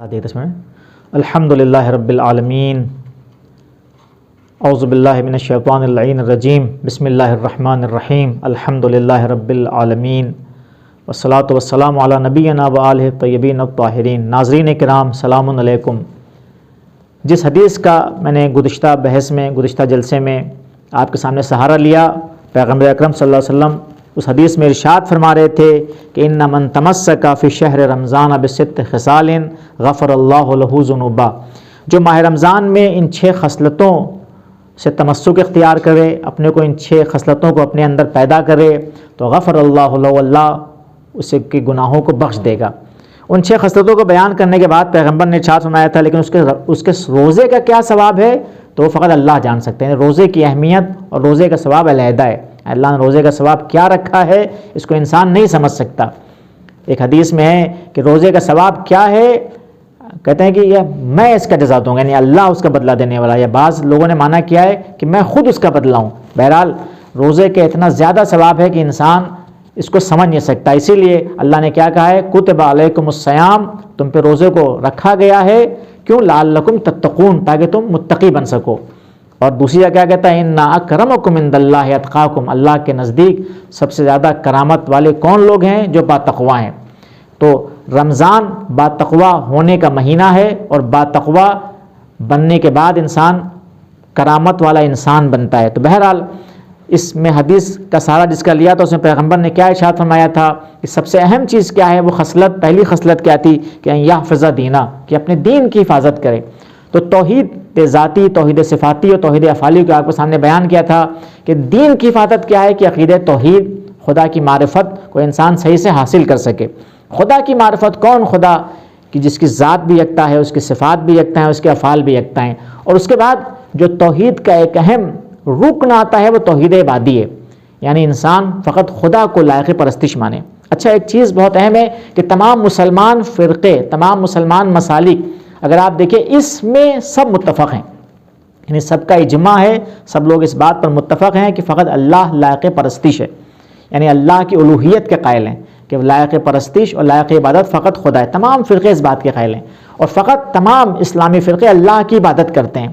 الحمدللہ رب العالمین اعوذ باللہ من الشیطان اللعین الرجیم بسم اللہ الرحمن الرحیم الحمدللہ رب العالمین والصلاة والسلام علی نبینا و آلہ الطیبین الطاہرین۔ ناظرین کرام سلام علیکم۔ جس حدیث کا میں نے گزشتہ جلسے میں آپ کے سامنے سہارا لیا، پیغمبر اکرم صلی اللہ علیہ وسلم اس حدیث میں ارشاد فرما رہے تھے کہ ان من تمسک فی شہر رمضان بست خصال غفر اللہ لہ ذنوبا، جو ماہ رمضان میں ان 6 خصلتوں سے تمسک اختیار کرے، اپنے کو ان 6 خصلتوں کو اپنے اندر پیدا کرے تو غفر اللہ لہ، اللہ اسے کے گناہوں کو بخش دے گا۔ ان 6 خصلتوں کو بیان کرنے کے بعد پیغمبر نے ارشاد فرمایا تھا لیکن اس کے روزے کا کیا ثواب ہے تو وہ فقط اللہ جان سکتے ہیں۔ روزے کی اہمیت اور روزے کا ثواب علیحدہ ہے، اللہ نے روزے کا ثواب کیا رکھا ہے اس کو انسان نہیں سمجھ سکتا۔ ایک حدیث میں ہے کہ روزے کا ثواب کیا ہے، کہتے ہیں کہ یہ میں اس کا جزا دوں گا، یعنی اللہ اس کا بدلہ دینے والا، یا بعض لوگوں نے مانا کیا ہے کہ میں خود اس کا بدلہ ہوں۔ بہرحال روزے کے اتنا زیادہ ثواب ہے کہ انسان اس کو سمجھ نہیں سکتا، اسی لیے اللہ نے کیا کہا ہے، کتب علیکم الصیام، تم پہ روزے کو رکھا گیا ہے، کیوں؟ لعلکم تتقون، تاکہ تم متقی بن سکو۔ اور دوسری جگہ کیا کہتا ہے، ان اکرمکم عند اللہ اتقاکم، اللہ کے نزدیک سب سے زیادہ کرامت والے کون لوگ ہیں؟ جو باتقوا ہیں۔ تو رمضان باتقوا ہونے کا مہینہ ہے، اور باتقوا بننے کے بعد انسان کرامت والا انسان بنتا ہے۔ تو بہرحال اس میں حدیث کا سارا جس کا لیا تو اس میں پیغمبر نے کیا ارشاد فرمایا تھا کہ سب سے اہم چیز کیا ہے، وہ خصلت، پہلی خصلت کیا تھی کہ یحفظ دینہ، کہ اپنے دین کی حفاظت کرے۔ تو توحید ذاتی، توحید صفاتی اور توحید افعالی کو آپ کے سامنے بیان کیا تھا کہ دین کی حفاظت کیا ہے کہ عقیدہ توحید، خدا کی معرفت کو انسان صحیح سے حاصل کر سکے۔ خدا کی معرفت کون؟ خدا کہ جس کی ذات بھی یکتا ہے، اس کی صفات بھی یکتا ہیں، اس کے افعال بھی یکتا ہیں۔ اور اس کے بعد جو توحید کا ایک اہم رکن آتا ہے وہ توحید عبادی ہے، یعنی انسان فقط خدا کو لائق پرستش مانے۔ اچھا، ایک چیز بہت اہم ہے کہ تمام مسلمان فرقے، تمام مسلمان مسالک، اگر آپ دیکھیں اس میں سب متفق ہیں، یعنی سب کا اجماع ہے، سب لوگ اس بات پر متفق ہیں کہ فقط اللہ لائق پرستش ہے، یعنی اللہ کی الوہیت کے قائل ہیں کہ لائق پرستش اور لائق عبادت فقط خدا ہے۔ تمام فرقے اس بات کے قائل ہیں، اور فقط تمام اسلامی فرقے اللہ کی عبادت کرتے ہیں۔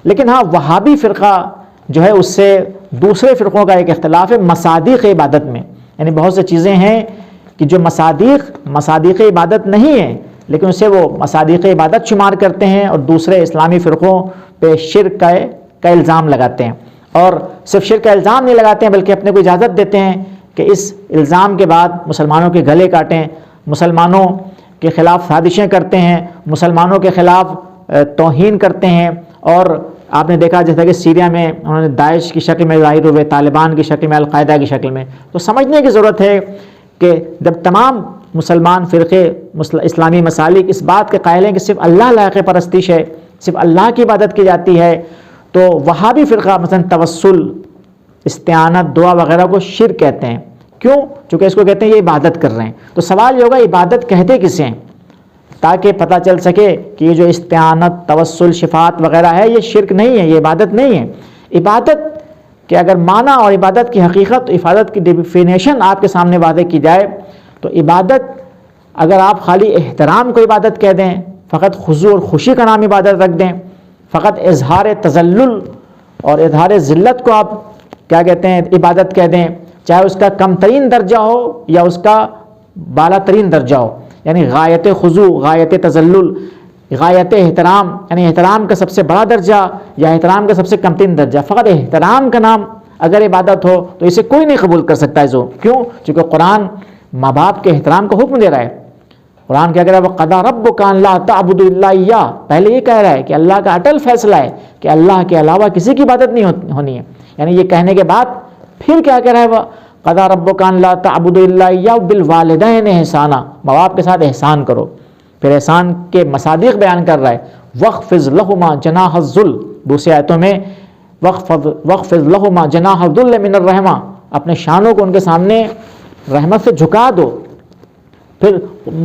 لیکن ہاں، وہابی فرقہ جو ہے اس سے دوسرے فرقوں کا ایک اختلاف ہے مصادیق عبادت میں، یعنی بہت سے چیزیں ہیں کہ جو مصادیق عبادت نہیں ہیں لیکن اسے وہ مصادیق عبادت شمار کرتے ہیں، اور دوسرے اسلامی فرقوں پہ شرک کا الزام لگاتے ہیں، اور صرف شرک کا الزام نہیں لگاتے ہیں بلکہ اپنے کو اجازت دیتے ہیں کہ اس الزام کے بعد مسلمانوں کے گلے کاٹیں، مسلمانوں کے خلاف سازشیں کرتے ہیں، مسلمانوں کے خلاف توہین کرتے ہیں۔ اور آپ نے دیکھا جیسا کہ سیریا میں انہوں نے داعش کی شکل میں ظاہر ہوئے، طالبان کی شکل میں، القاعدہ کی شکل میں۔ تو سمجھنے کی ضرورت ہے کہ جب تمام مسلمان فرقے، اسلامی مسالک اس بات کے قائل ہیں کہ صرف اللہ لائق پرستش ہے، صرف اللہ کی عبادت کی جاتی ہے، تو وہابی فرقہ مثلا توسل، استعانت، دعا وغیرہ کو شرک کہتے ہیں۔ کیوں؟ چونکہ اس کو کہتے ہیں یہ عبادت کر رہے ہیں۔ تو سوال یہ ہوگا عبادت کہتے کسے ہیں، تاکہ پتہ چل سکے کہ یہ جو استعانت، توسل، شفاعت وغیرہ ہے یہ شرک نہیں ہے، یہ عبادت نہیں ہے۔ عبادت کہ اگر معنی اور عبادت کی حقیقت، عبادت کی ڈیفینیشن آپ کے سامنے واضح کی جائے تو عبادت، اگر آپ خالی احترام کو عبادت کہہ دیں، فقط خضوع اور خوشی کا نام عبادت رکھ دیں، فقط اظہار تذلل اور اظہار ذلت کو آپ کیا کہتے ہیں عبادت کہہ دیں، چاہے اس کا کم ترین درجہ ہو یا اس کا بالا ترین درجہ ہو، یعنی غایت خضوع، غایت تذلل، غایت احترام، یعنی احترام کا سب سے بڑا درجہ یا احترام کا سب سے کم ترین درجہ، فقط احترام کا نام اگر عبادت ہو تو اسے کوئی نہیں قبول کر سکتا ہے۔ کیوں؟ چونکہ قرآن ماں باپ کے احترام کو حکم دے رہا ہے۔ قرآن کیا کہہ رہا ہے، وَقَضَىٰ رَبُّكَ أَن لَا تَعْبُدُوا إِلَّا إِيَّاهُ، پہلے یہ کہہ رہا ہے کہ اللہ کا اٹل فیصلہ ہے کہ اللہ کے علاوہ کسی کی عبادت نہیں ہونی ہے، یعنی یہ کہنے کے بعد پھر کیا کہہ رہا ہے، وَقَضَىٰ رَبُّكَ أَن لَا تَعْبُدُوا إِلَّا إِيَّاهُ وَبِالْوَالِدَيْنِ إِحْسَانًا، ماں باپ کے ساتھ احسان کرو۔ پھر احسان کے مصادیق بیان کر رہا ہے، وَاخْفِضْ لَهُمَا جَنَاحَ الذُّلِّ، دوسری آیتوں میں وَاخْفِضْ لَهُمَا جَنَاحَ الذُّلِّ مِنَ الرَّحْمَةِ، اپنے شانوں کو ان کے سامنے رحمت سے جھکا دو۔ پھر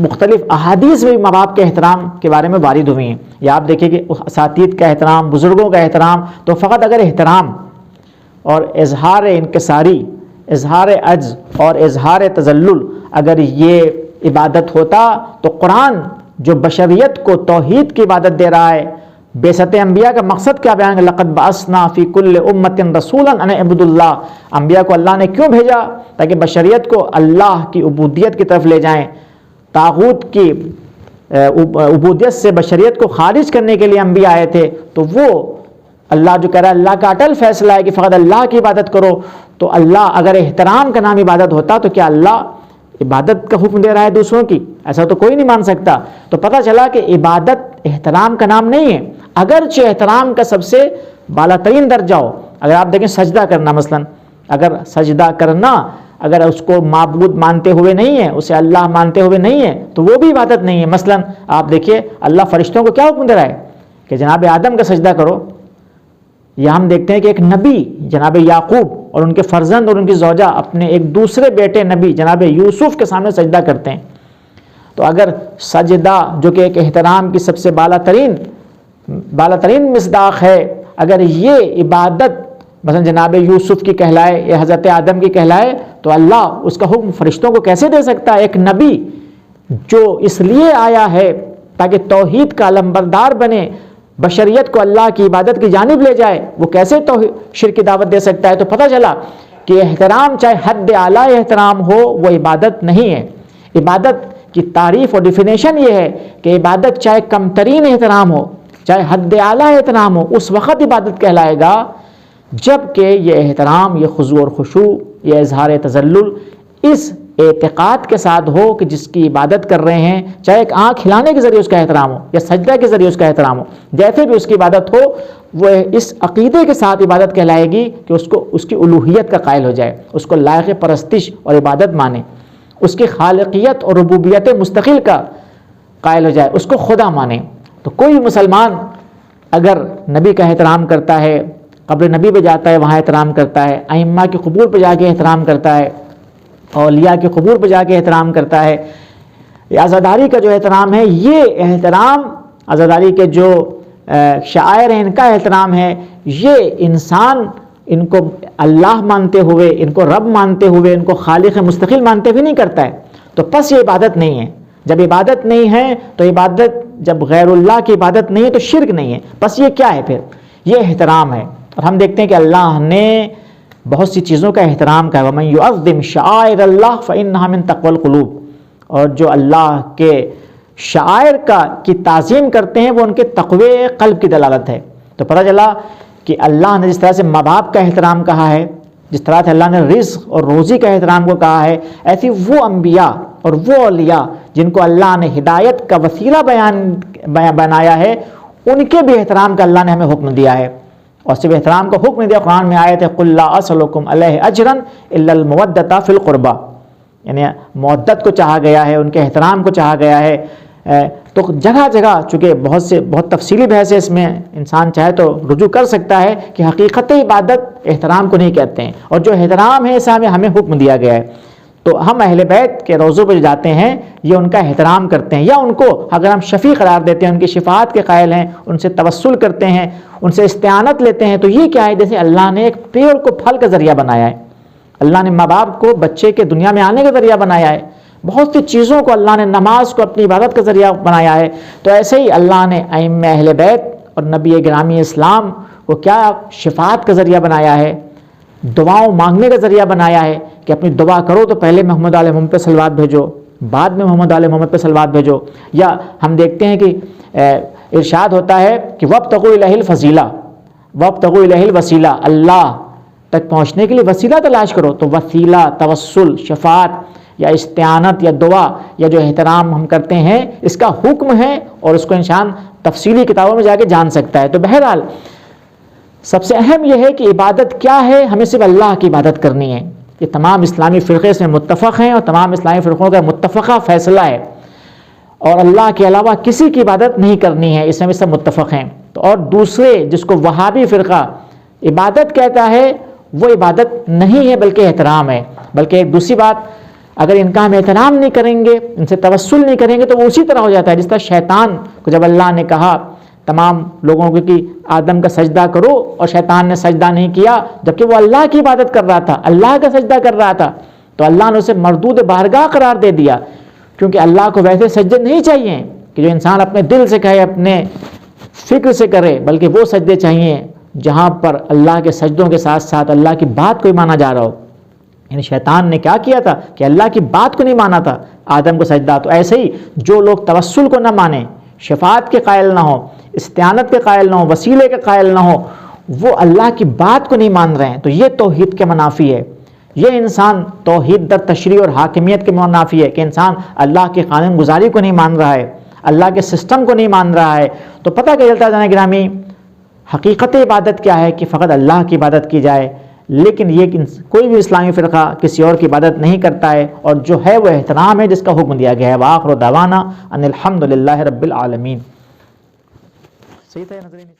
مختلف احادیث میں ماں باپ کے احترام کے بارے میں وارد ہوئی ہیں، یا آپ دیکھیں کہ اساتید کا احترام، بزرگوں کا احترام، تو فقط اگر احترام اور اظہار انکساری، اظہار عجز اور اظہار تذلل اگر یہ عبادت ہوتا تو قرآن جو بشریت کو توحید کی عبادت دے رہا ہے. بعثت انبیاء کا مقصد کیا بیان ہے؟ لقد بعثنا فی کل امت رسولا ان اعبدوا اللہ. انبیاء کو اللہ نے کیوں بھیجا؟ تاکہ بشریت کو اللہ کی عبودیت کی طرف لے جائیں. طاغوت کی عبودیت سے بشریت کو خارج کرنے کے لیے انبیاء آئے تھے. تو وہ اللہ جو کہہ رہا ہے، اللہ کا اٹل فیصلہ ہے کہ فقط اللہ کی عبادت کرو. تو اللہ اگر احترام کا نام عبادت ہوتا تو کیا اللہ عبادت کا حکم دے رہا ہے دوسروں کی؟ ایسا تو کوئی نہیں مان سکتا. تو پتہ چلا کہ عبادت احترام کا نام نہیں ہے، اگرچہ احترام کا سب سے بالا ترین درجہ ہو. اگر آپ دیکھیں سجدہ کرنا، مثلا اگر سجدہ کرنا اگر اس کو معبود مانتے ہوئے نہیں ہے، اسے اللہ مانتے ہوئے نہیں ہے، تو وہ بھی عبادت نہیں ہے. مثلا آپ دیکھیے اللہ فرشتوں کو کیا حکم دے رہا ہے کہ جناب آدم کا سجدہ کرو. یا ہم دیکھتے ہیں کہ ایک نبی جناب یعقوب اور ان کے فرزند اور ان کی زوجہ اپنے ایک دوسرے بیٹے نبی جناب یوسف کے سامنے سجدہ کرتے ہیں. تو اگر سجدہ جو کہ ایک احترام کی سب سے بالا ترین مصداق ہے، اگر یہ عبادت مثلا جناب یوسف کی کہلائے یا حضرت آدم کی کہلائے، تو اللہ اس کا حکم فرشتوں کو کیسے دے سکتا ہے؟ ایک نبی جو اس لیے آیا ہے تاکہ توحید کا علمبردار بنے، بشریت کو اللہ کی عبادت کی جانب لے جائے، وہ کیسے شرک کی دعوت دے سکتا ہے؟ تو پتہ چلا کہ احترام چاہے حد اعلیٰ احترام ہو، وہ عبادت نہیں ہے. عبادت کی تعریف اور ڈیفینیشن یہ ہے کہ عبادت چاہے کم ترین احترام ہو، چاہے حد اعلیٰ احترام ہو، اس وقت عبادت کہلائے گا جب کہ یہ احترام، یہ خضوع اور خشوع، یہ اظہار تذلل اس اعتقاد کے ساتھ ہو کہ جس کی عبادت کر رہے ہیں، چاہے ایک آنکھ ہلانے کے ذریعے اس کا احترام ہو یا سجدہ کے ذریعے اس کا احترام ہو، جیسے بھی اس کی عبادت ہو، وہ اس عقیدے کے ساتھ عبادت کہلائے گی کہ اس کی الوہیت کا قائل ہو جائے، اس کو لائق پرستش اور عبادت مانے، اس کی خالقیت اور ربوبیت مستقل کا قائل ہو جائے، اس کو خدا مانے. تو کوئی مسلمان اگر نبی کا احترام کرتا ہے، قبر نبی پہ جاتا ہے، وہاں احترام کرتا ہے، ائمہ کی قبور پہ جا کے احترام کرتا ہے، اولیاء کی قبور پہ جا کے احترام کرتا ہے، عزاداری کا جو احترام ہے، یہ احترام عزاداری کے جو شاعر ہیں ان کا احترام ہے، یہ انسان ان کو اللہ مانتے ہوئے، ان کو رب مانتے ہوئے، ان کو خالق مستقل مانتے ہوئے نہیں کرتا ہے. تو پس یہ عبادت نہیں ہے. جب عبادت نہیں ہے تو عبادت، جب غیر اللہ کی عبادت نہیں ہے تو شرک نہیں ہے. پس یہ کیا ہے؟ پھر یہ احترام ہے. اور ہم دیکھتے ہیں کہ اللہ نے بہت سی چیزوں کا احترام کیا ہے. وَمَن يُعَظِّمْ شَعَائِرَ اللَّهِ فَإِنَّهَا مِن تَقْوَى الْقُلُوبِ. اور جو اللہ کے شعائر کی تعظیم کرتے ہیں وہ ان کے تقوی قلب کی دلالت ہے. تو پتہ چلا کہ اللہ نے جس طرح سے ماں باپ کا احترام کہا ہے، جس طرح سے اللہ نے رزق اور روزی کا احترام کو کہا ہے، ایسی وہ انبیاء اور وہ اولیاء جن کو اللہ نے ہدایت کا وسیلہ بنایا ہے، ان کے بھی احترام کا اللہ نے ہمیں حکم دیا ہے. اور صرف احترام کا حکم دیا، قرآن میں آیت ہے قُلْ لَا أَسْأَلُكُمْ عَلَيْهِ أَجْرًا إِلَّا الْمَوَدَّةَ فِي الْقُرْبَى. یعنی مودت کو چاہا گیا ہے، ان کے احترام کو چاہا گیا ہے. تو جگہ جگہ چونکہ بہت تفصیلی بحث ہے، اس میں انسان چاہے تو رجوع کر سکتا ہے کہ حقیقت عبادت احترام کو نہیں کہتے ہیں، اور جو احترام ہے اسے ہمیں حکم دیا گیا ہے. تو ہم اہل بیت کے روضوں پہ جاتے ہیں، یہ ان کا احترام کرتے ہیں، یا ان کو اگر ہم شفیع قرار دیتے ہیں، ان کی شفاعت کے قائل ہیں، ان سے توسل کرتے ہیں، ان سے استعانت لیتے ہیں، تو یہ کیا ہے؟ جیسے اللہ نے ایک پیڑ کو پھل کا ذریعہ بنایا ہے، اللہ نے ماں باپ کو بچے کے دنیا میں آنے کا ذریعہ بنایا ہے، بہت سی چیزوں کو اللہ نے، نماز کو اپنی عبادت کا ذریعہ بنایا ہے. تو ایسے ہی اللہ نے ائمہ اہل بیت اور نبی گرامی اسلام کو کیا شفاعت کا ذریعہ بنایا ہے، دعاؤں مانگنے کا ذریعہ بنایا ہے کہ اپنی دعا کرو تو پہلے محمد علیہ محمد پہ صلوات بھیجو، بعد میں محمد علیہ محمد پہ صلوات بھیجو. یا ہم دیکھتے ہیں کہ ارشاد ہوتا ہے کہ وابتغوا الیہ الفضیلہ وابتغوا الیہ الوسیلہ، اللہ تک پہنچنے کے لیے وسیلہ تلاش کرو. تو وسیلہ، توسل، شفاعت یا استعانت یا دعا یا جو احترام ہم کرتے ہیں، اس کا حکم ہے، اور اس کو انسان تفصیلی کتابوں میں جا کے جان سکتا ہے. تو بہرحال سب سے اہم یہ ہے کہ عبادت کیا ہے، ہمیں صرف اللہ کی عبادت کرنی ہے. یہ تمام اسلامی فرقے اس میں متفق ہیں، اور تمام اسلامی فرقوں کا متفقہ فیصلہ ہے، اور اللہ کے علاوہ کسی کی عبادت نہیں کرنی ہے، اس میں بھی سب متفق ہیں. تو اور دوسرے جس کو وہابی فرقہ عبادت کہتا ہے، وہ عبادت نہیں ہے بلکہ احترام ہے. بلکہ ایک دوسری بات، اگر ان کا ہم احترام نہیں کریں گے، ان سے توسل نہیں کریں گے، تو وہ اسی طرح ہو جاتا ہے جس طرح شیطان کو جب اللہ نے کہا تمام لوگوں کو کہ آدم کا سجدہ کرو، اور شیطان نے سجدہ نہیں کیا جبکہ وہ اللہ کی عبادت کر رہا تھا، اللہ کا سجدہ کر رہا تھا، تو اللہ نے اسے مردود بارگاہ قرار دے دیا، کیونکہ اللہ کو ویسے سجدے نہیں چاہیے. کہ جو انسان اپنے دل سے کہے، اپنے فکر سے کرے، بلکہ وہ سجدے چاہیے جہاں پر اللہ کے سجدوں کے ساتھ ساتھ اللہ کی بات کو ہی مانا جا رہا ہو۔ یعنی شیطان نے کیا کیا تھا کہ اللہ کی بات کو نہیں مانا تھا آدم کو سجدہ۔ تو ایسے ہی جو لوگ توسل کو نہ مانیں، شفاعت کے قائل نہ ہو، استعانت کے قائل نہ ہو، وسیلے کے قائل نہ ہو، وہ اللہ کی بات کو نہیں مان رہے ہیں، تو یہ توحید کے منافی ہے۔ یہ انسان توحید در تشریع اور حاکمیت کے منافی ہے کہ انسان اللہ کی قانون گزاری کو نہیں مان رہا ہے، اللہ کے سسٹم کو نہیں مان رہا ہے۔ تو پتہ کیا چلتا ہے جناب گرامی، حقیقت عبادت کیا ہے کہ فقط اللہ کی عبادت کی جائے، لیکن یہ کوئی بھی اسلامی فرقہ کسی اور کی عبادت نہیں کرتا ہے، اور جو ہے وہ احترام ہے جس کا حکم دیا گیا ہے۔ وآخر دعوانا ان الحمد للہ رب العالمین۔ صحیح تھا نظرین؟